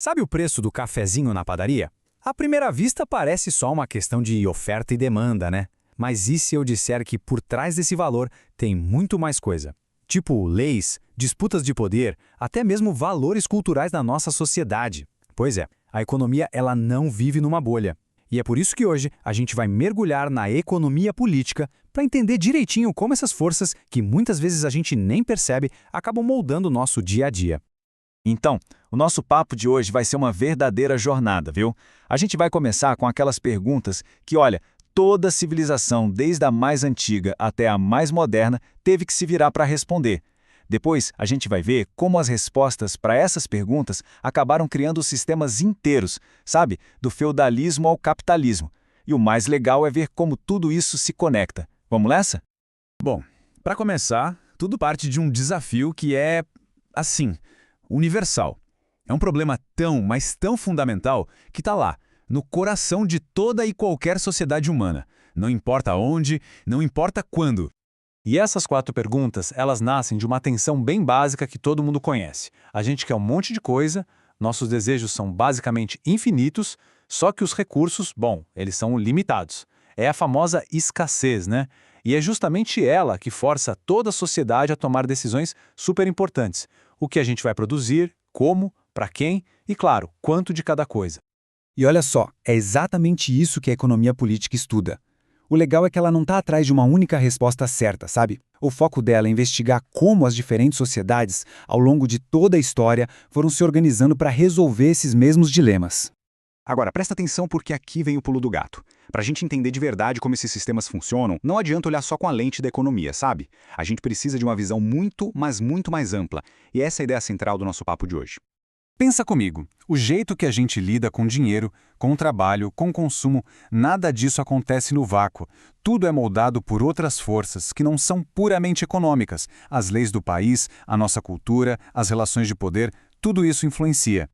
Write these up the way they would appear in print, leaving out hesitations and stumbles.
Sabe o preço do cafezinho na padaria? À primeira vista parece só uma questão de oferta e demanda, né? Mas e se eu disser que por trás desse valor tem muito mais coisa? Tipo leis, disputas de poder, até mesmo valores culturais da nossa sociedade. Pois é, a economia ela não vive numa bolha. E é por isso que hoje a gente vai mergulhar na economia política para entender direitinho como essas forças, que muitas vezes a gente nem percebe, acabam moldando o nosso dia a dia. Então, o nosso papo de hoje vai ser uma verdadeira jornada, viu? A gente vai começar com aquelas perguntas que, olha, toda civilização, desde a mais antiga até a mais moderna, teve que se virar para responder. Depois, a gente vai ver como as respostas para essas perguntas acabaram criando sistemas inteiros, sabe? Do feudalismo ao capitalismo. E o mais legal é ver como tudo isso se conecta. Vamos nessa? Bom, para começar, tudo parte de um desafio que é, assim, universal. É um problema tão, mas tão fundamental que está lá, no coração de toda e qualquer sociedade humana. Não importa onde, não importa quando. E essas 4 perguntas, elas nascem de uma tensão bem básica que todo mundo conhece. A gente quer um monte de coisa, nossos desejos são basicamente infinitos, só que os recursos, bom, eles são limitados. É a famosa escassez, né? E é justamente ela que força toda a sociedade a tomar decisões super importantes. O que a gente vai produzir, como, para quem e, claro, quanto de cada coisa. E olha só, é exatamente isso que a economia política estuda. O legal é que ela não está atrás de uma única resposta certa, sabe? O foco dela é investigar como as diferentes sociedades, ao longo de toda a história, foram se organizando para resolver esses mesmos dilemas. Agora, presta atenção porque aqui vem o pulo do gato. Para a gente entender de verdade como esses sistemas funcionam, não adianta olhar só com a lente da economia, sabe? A gente precisa de uma visão muito, mas muito mais ampla. E essa é a ideia central do nosso papo de hoje. Pensa comigo, o jeito que a gente lida com dinheiro, com trabalho, com consumo, nada disso acontece no vácuo. Tudo é moldado por outras forças que não são puramente econômicas. As leis do país, a nossa cultura, as relações de poder, tudo isso influencia.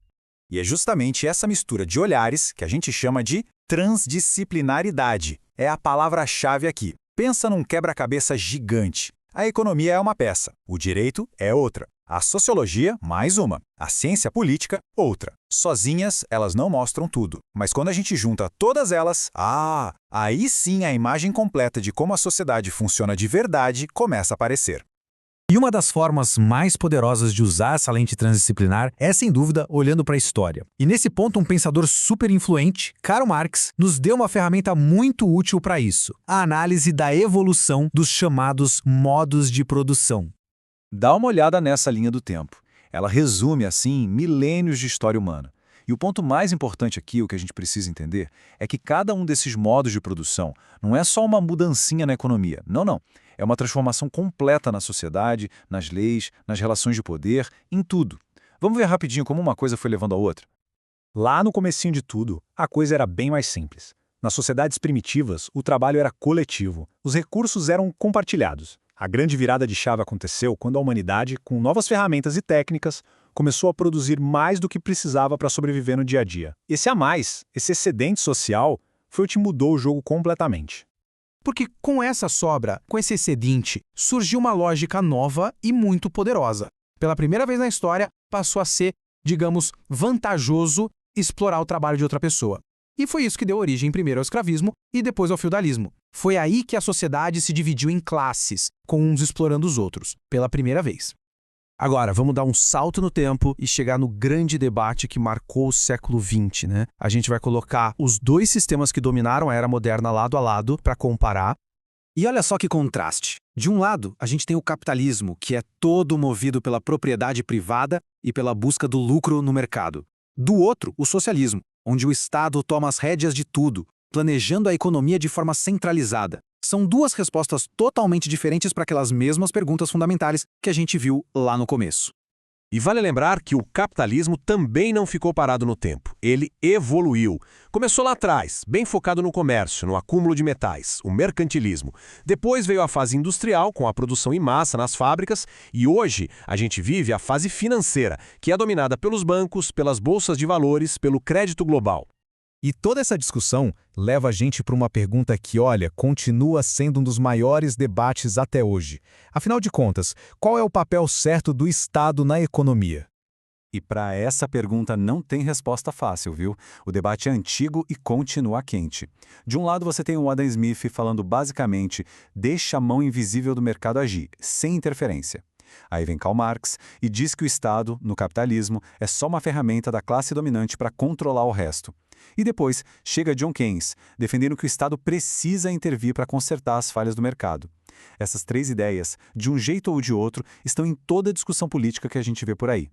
E é justamente essa mistura de olhares que a gente chama de transdisciplinaridade. É a palavra-chave aqui. Pensa num quebra-cabeça gigante. A economia é uma peça, o direito é outra. A sociologia, mais uma. A ciência política, outra. Sozinhas, elas não mostram tudo. Mas quando a gente junta todas elas, aí sim a imagem completa de como a sociedade funciona de verdade começa a aparecer. E uma das formas mais poderosas de usar essa lente transdisciplinar é, sem dúvida, olhando para a história. E nesse ponto, um pensador super influente, Karl Marx, nos deu uma ferramenta muito útil para isso: a análise da evolução dos chamados modos de produção. Dá uma olhada nessa linha do tempo. Ela resume, assim, milênios de história humana. E o ponto mais importante aqui, o que a gente precisa entender, é que cada um desses modos de produção não é só uma mudancinha na economia. Não, não. É uma transformação completa na sociedade, nas leis, nas relações de poder, em tudo. Vamos ver rapidinho como uma coisa foi levando a outra? Lá no comecinho de tudo, a coisa era bem mais simples. Nas sociedades primitivas, o trabalho era coletivo. Os recursos eram compartilhados. A grande virada de chave aconteceu quando a humanidade, com novas ferramentas e técnicas, começou a produzir mais do que precisava para sobreviver no dia a dia. Esse a mais, esse excedente social, foi o que mudou o jogo completamente. Porque com essa sobra, com esse excedente, surgiu uma lógica nova e muito poderosa. Pela primeira vez na história, passou a ser, digamos, vantajoso explorar o trabalho de outra pessoa. E foi isso que deu origem primeiro ao escravismo e depois ao feudalismo. Foi aí que a sociedade se dividiu em classes, com uns explorando os outros, pela primeira vez. Agora, vamos dar um salto no tempo e chegar no grande debate que marcou o século XX, né? A gente vai colocar os dois sistemas que dominaram a era moderna lado a lado para comparar. E olha só que contraste. De um lado, a gente tem o capitalismo, que é todo movido pela propriedade privada e pela busca do lucro no mercado. Do outro, o socialismo, onde o Estado toma as rédeas de tudo, planejando a economia de forma centralizada. São duas respostas totalmente diferentes para aquelas mesmas perguntas fundamentais que a gente viu lá no começo. E vale lembrar que o capitalismo também não ficou parado no tempo. Ele evoluiu. Começou lá atrás, bem focado no comércio, no acúmulo de metais, o mercantilismo. Depois veio a fase industrial, com a produção em massa nas fábricas, e hoje a gente vive a fase financeira, que é dominada pelos bancos, pelas bolsas de valores, pelo crédito global. E toda essa discussão leva a gente para uma pergunta que, olha, continua sendo um dos maiores debates até hoje. Afinal de contas, qual é o papel certo do Estado na economia? E para essa pergunta não tem resposta fácil, viu? O debate é antigo e continua quente. De um lado você tem o Adam Smith falando basicamente deixa a mão invisível do mercado agir, sem interferência. Aí vem Karl Marx e diz que o Estado, no capitalismo, é só uma ferramenta da classe dominante para controlar o resto. E depois chega John Keynes, defendendo que o Estado precisa intervir para consertar as falhas do mercado. Essas três ideias, de um jeito ou de outro, estão em toda a discussão política que a gente vê por aí.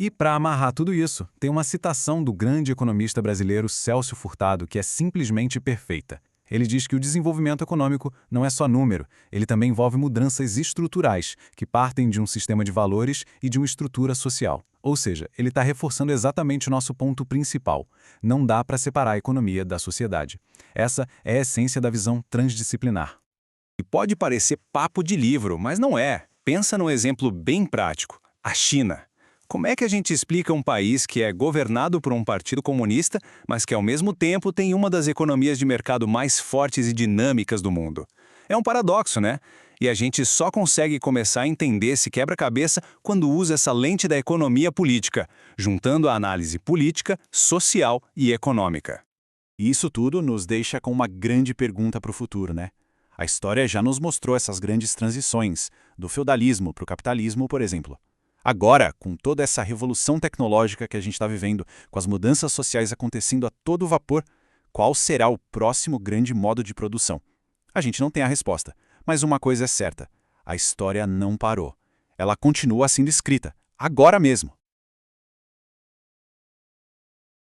E para amarrar tudo isso, tem uma citação do grande economista brasileiro Célcio Furtado que é simplesmente perfeita. Ele diz que o desenvolvimento econômico não é só número, ele também envolve mudanças estruturais, que partem de um sistema de valores e de uma estrutura social. Ou seja, ele está reforçando exatamente o nosso ponto principal. Não dá para separar a economia da sociedade. Essa é a essência da visão transdisciplinar. E pode parecer papo de livro, mas não é. Pensa num exemplo bem prático. A China. Como é que a gente explica um país que é governado por um partido comunista, mas que ao mesmo tempo tem uma das economias de mercado mais fortes e dinâmicas do mundo? É um paradoxo, né? E a gente só consegue começar a entender esse quebra-cabeça quando usa essa lente da economia política, juntando a análise política, social e econômica. E isso tudo nos deixa com uma grande pergunta para o futuro, né? A história já nos mostrou essas grandes transições, do feudalismo para o capitalismo, por exemplo. Agora, com toda essa revolução tecnológica que a gente está vivendo, com as mudanças sociais acontecendo a todo vapor, qual será o próximo grande modo de produção? A gente não tem a resposta, mas uma coisa é certa, a história não parou. Ela continua sendo escrita, agora mesmo.